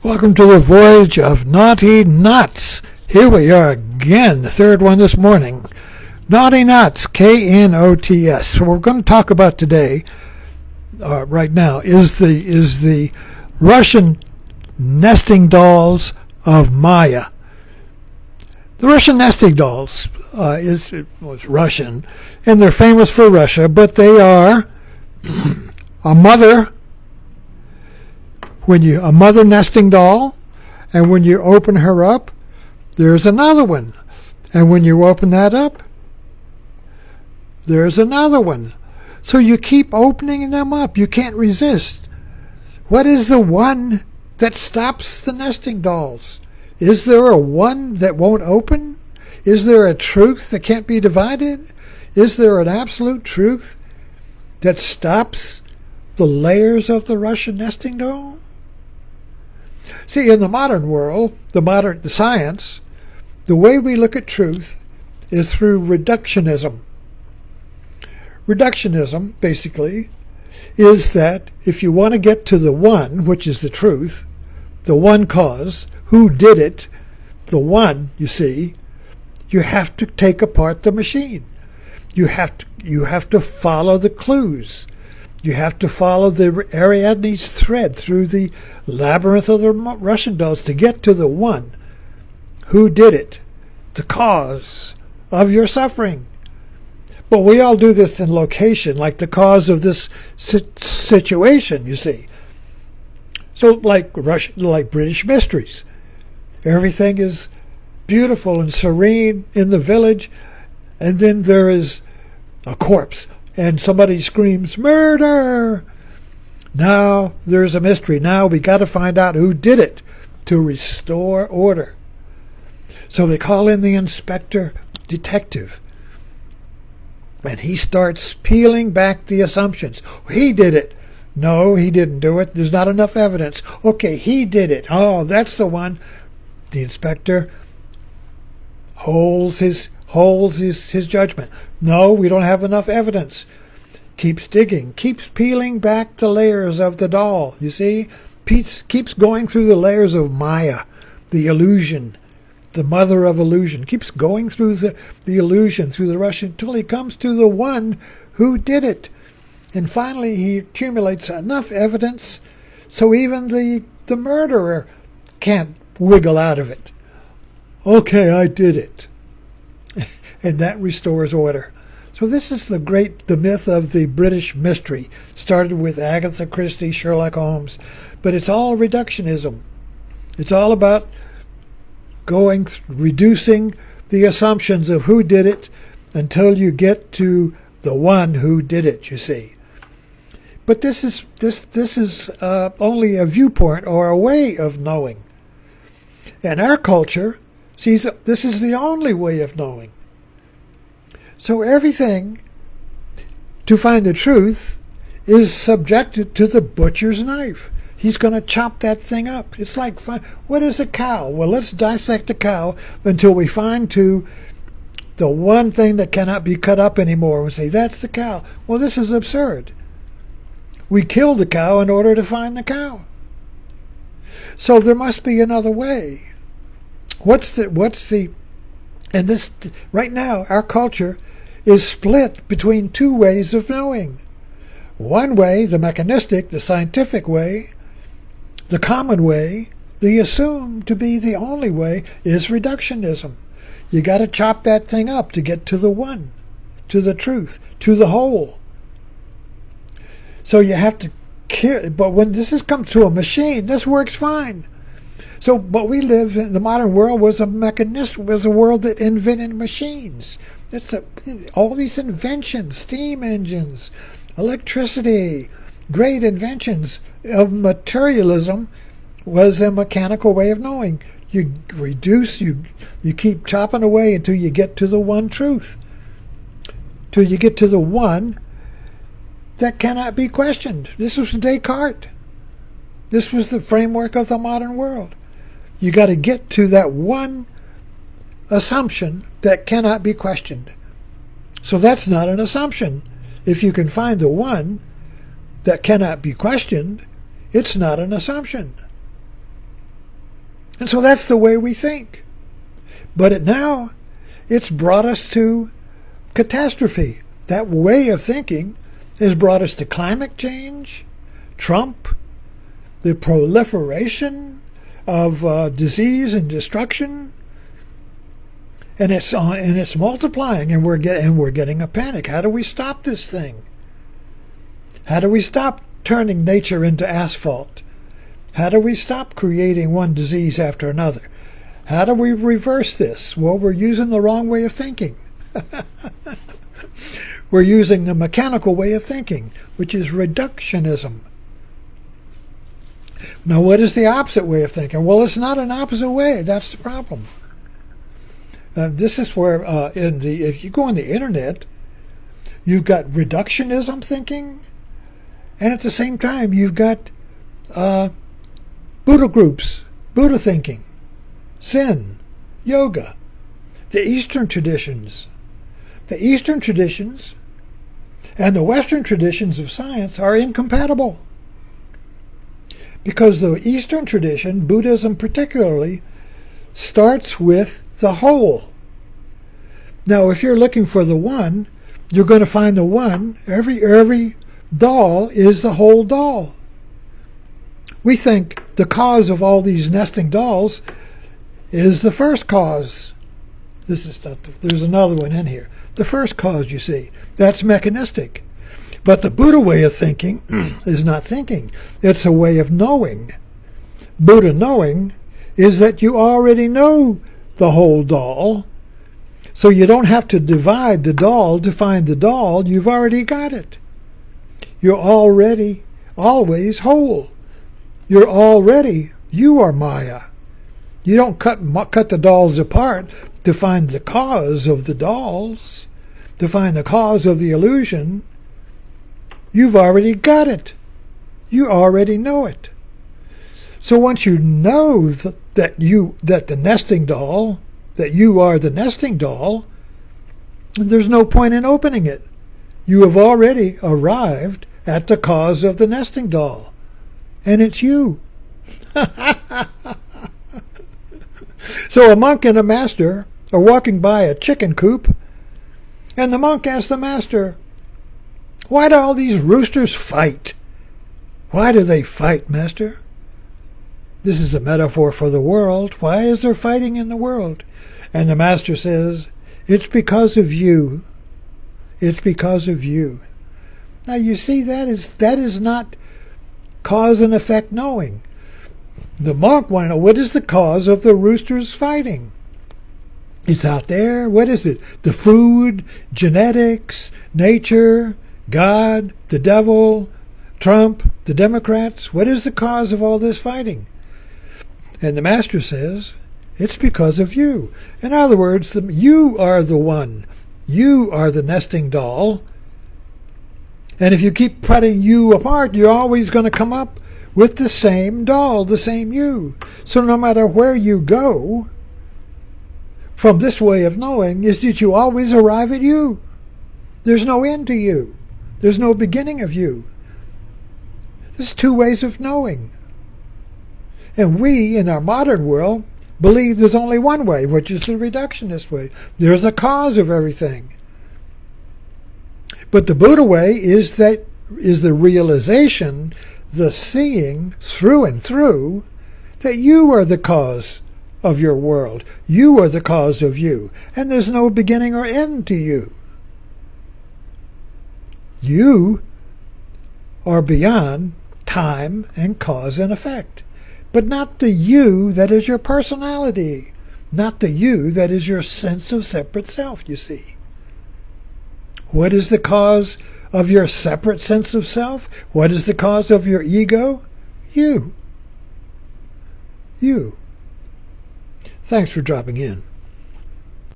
Welcome to the voyage of Naughty Knots. Here we are again, the third one this morning. Naughty Knots, K-N-O-T-S. So what we're going to talk about today, right now, is the Russian nesting dolls of Maya. The Russian nesting dolls was Russian, and they're famous for Russia, but they are a mother nesting doll, and when you open her up, there's another one. And when you open that up, there's another one. So you keep opening them up. You can't resist. What is the one that stops the nesting dolls? Is there a one that won't open? Is there a truth that can't be divided? Is there an absolute truth that stops the layers of the Russian nesting doll? See, in the modern world, the science, the way we look at truth is through reductionism. Reductionism, basically, is that if you want to get to the one, which is the truth, the one cause, who did it, the one, you see, you have to take apart the machine. You have to follow the clues. You have to follow the Ariadne's thread through the labyrinth of the Russian dolls to get to the one. Who did it? The cause of your suffering. But we all do this in location, like the cause of this situation, you see. So like British mysteries. Everything is beautiful and serene in the village, and then there is a corpse. And somebody screams, "Murder!" Now there's a mystery. Now we got to find out who did it to restore order. So they call in the inspector detective. And he starts peeling back the assumptions. He did it. No, he didn't do it. There's not enough evidence. Okay, he did it. Oh, that's the one. The inspector holds his judgment. No, we don't have enough evidence. Keeps digging, keeps peeling back the layers of the doll. You see? Keeps going through the layers of Maya, the illusion, the mother of illusion. Keeps going through the illusion, through the Russian, until he comes to the one who did it. And finally he accumulates enough evidence so even the murderer can't wiggle out of it. Okay, I did it. And that restores order. So this is the myth of the British mystery. Started with Agatha Christie, Sherlock Holmes, but it's all reductionism. It's all about reducing the assumptions of who did it until you get to the one who did it, you see. But this is only a viewpoint or a way of knowing. And our culture sees this is the only way of knowing. So everything, to find the truth, is subjected to the butcher's knife. He's going to chop that thing up. It's like, what is a cow? Well, let's dissect a cow until we find the one thing that cannot be cut up anymore. We say, that's the cow. Well, this is absurd. We killed the cow in order to find the cow. So there must be another way. And this, right now, our culture is split between two ways of knowing. One way, the mechanistic, the scientific way, the common way, the assumed to be the only way, is reductionism. You got to chop that thing up to get to the one, to the truth, to the whole. So you have to kill. But when this comes to a machine, this works fine. So, but we live in the modern world was a world that invented machines. All these inventions, steam engines, electricity, great inventions of materialism was a mechanical way of knowing. You reduce, you keep chopping away until you get to the one truth. Till you get to the one that cannot be questioned. This was Descartes. This was the framework of the modern world. You got to get to that one assumption that cannot be questioned. So that's not an assumption. If you can find the one that cannot be questioned, it's not an assumption. And so that's the way we think. But now it's brought us to catastrophe. That way of thinking has brought us to climate change, Trump, the proliferation of disease and destruction, and it's multiplying, and we're getting a panic. How do we stop this thing? How do we stop turning nature into asphalt? How do we stop creating one disease after another? How do we reverse this? Well, we're using the wrong way of thinking. We're using the mechanical way of thinking, which is reductionism. Now, what is the opposite way of thinking? Well, it's not an opposite way. That's the problem. This is where, if you go on the internet, you've got reductionism thinking, and at the same time, you've got Buddha groups, Buddha thinking, Zen, yoga, the Eastern traditions. The Eastern traditions and the Western traditions of science are incompatible. Because the Eastern tradition, Buddhism particularly, starts with the whole. Now, if you're looking for the one, you're going to find the one. Every doll is the whole doll. We think the cause of all these nesting dolls is the first cause. There's another one in here. The first cause, you see, that's mechanistic. But the Buddha way of thinking is not thinking. It's a way of knowing. Buddha knowing is that you already know the whole doll, so you don't have to divide the doll to find the doll. You've already got it. You're already always whole. You are Maya. You don't cut the dolls apart to find the cause of the dolls, to find the cause of the illusion. You've already got it. You already know it. So once you know that the nesting doll, that you are the nesting doll, there's no point in opening it. You have already arrived at the cause of the nesting doll, and it's you. So a monk and a master are walking by a chicken coop, and the monk asks the master, "Why do all these roosters fight? Why do they fight, master?" This is a metaphor for the world. Why is there fighting in the world? And the master says, "It's because of you. It's because of you." Now you see, that is not cause and effect knowing. The monk wanted to know, what is the cause of the roosters fighting? It's out there. What is it? The food, genetics, nature, God, the devil, Trump, the Democrats. What is the cause of all this fighting? And the master says, it's because of you. In other words, you are the one. You are the nesting doll. And if you keep putting you apart, you're always going to come up with the same doll, the same you. So no matter where you go, from this way of knowing, is that you always arrive at you. There's no end to you. There's no beginning of you. There's two ways of knowing. And we, in our modern world, believe there's only one way, which is the reductionist way. There's a cause of everything. But the Buddha way is the realization, the seeing through and through, that you are the cause of your world. You are the cause of you. And there's no beginning or end to you. You are beyond time and cause and effect. But not the you that is your personality. Not the you that is your sense of separate self, you see. What is the cause of your separate sense of self? What is the cause of your ego? You. You. Thanks for dropping in.